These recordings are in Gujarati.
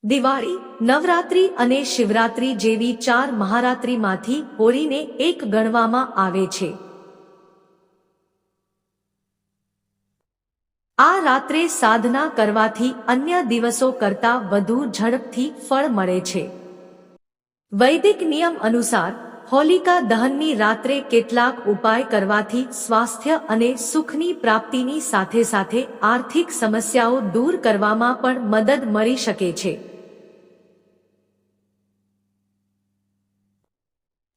દિવાળી, નવરાત્રિ અને શિવરાત્રિ જેવી 4 મહારાત્રિમાંથી હોળીને એક ગણવામાં આવે છે. આ રાત્રે સાધના કરવાથી અન્ય દિવસો કરતાં વધુ ઝડપથી ફળ મળે છે. વૈદિક નિયમ અનુસાર હોલિકા દહનની રાત્રે કેટલાક ઉપાય કરવાથી સ્વાસ્થ્ય અને સુખની પ્રાપ્તિની સાથે સાથે આર્થિક સમસ્યાઓ દૂર કરવામાં પણ મદદ મળી શકે છે.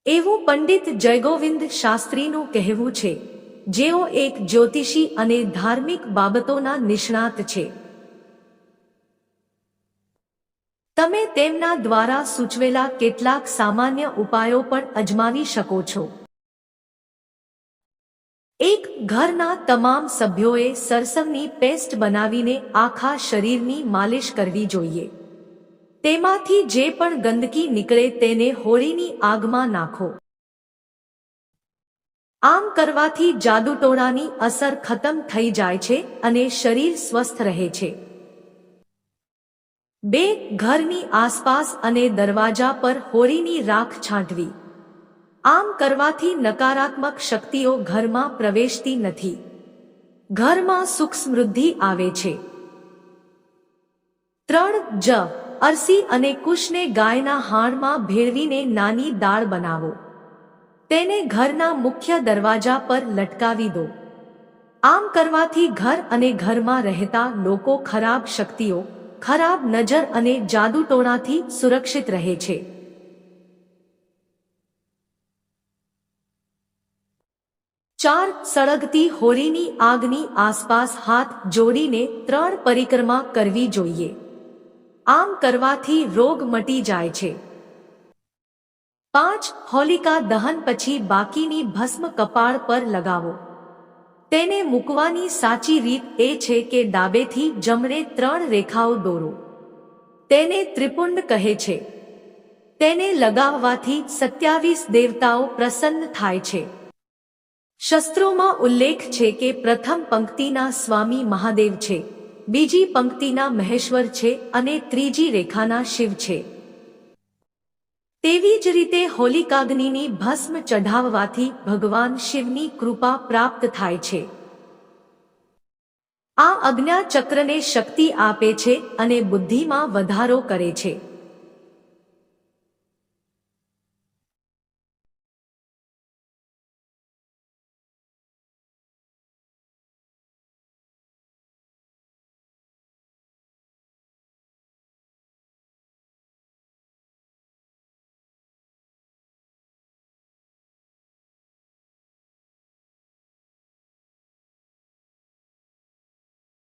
એવું પંડિત જયગોવિંદ શાસ્ત્રીનું કહેવું છે, જેઓ એક જ્યોતિષી અને ધાર્મિક બાબતોના નિષ્ણાત છે. તમે તેમના દ્વારા સૂચવેલા કેટલાક સામાન્ય ઉપાયો પણ અજમાવી શકો છો. 1. ઘરના તમામ સભ્યોએ સરસવની પેસ્ટ બનાવીને આખા શરીરની માલિશ કરવી જોઈએ. તેમાંથી જે પણ ગંદકી નીકળે તેને હોળીની આગમાં નાખો. આમ કરવાથી જાદુટોણાની અસર ખતમ થઈ જાય છે અને શરીર સ્વસ્થ રહે છે. 2. ઘરની આસપાસ અને દરવાજા પર હોળીની રાખ છાંટવી. આમ કરવાથી નકારાત્મક શક્તિઓ ઘરમાં પ્રવેશતી નથી. ઘરમાં સુખ સમૃદ્ધિ આવે છે. 3. અરસી અને કુશને ગાયના હાણમાં ભેળવીને નાની દાળ બનાવો. તેને ઘરના મુખ્ય દરવાજા પર લટકાવી દો. આમ કરવાથી ઘર અને ઘરમાં રહેતા લોકો ખરાબ શક્તિઓ, ખરાબ નજર અને જાદુટોણાથી સુરક્ષિત રહે છે. 4. સળગતી હોળીની આગની આસપાસ હાથ જોડીને 3 પરિક્રમા કરવી જોઈએ. આમ કરવાથી રોગ મટી જાય છે. 5. હોલિકા દહન પછી બાકીની ભસ્મ કપાળ પર લગાવો. તેને મૂકવાની સાચી રીત એ છે કે ડાબેથી જમણે 3 રેખાઓ દોરો. તેને ત્રિપુંડ કહે છે. તેને લગાવવાથી 27 દેવતાઓ પ્રસન્ન થાય છે. શાસ્ત્રોમાં ઉલ્લેખ છે કે પ્રથમ પંક્તિના સ્વામી મહાદેવ છે, બીજી પંક્તિના મહેશ્વર છે અને ત્રીજી રેખાના શિવ છે. તેવી જ રીતે હોલિકાગ્નિની ભસ્મ ચઢાવવાથી ભગવાન શિવની કૃપા પ્રાપ્ત થાય છે. આ આજ્ઞા ચક્રને શક્તિ આપે છે અને બુદ્ધિમાં વધારો કરે છે.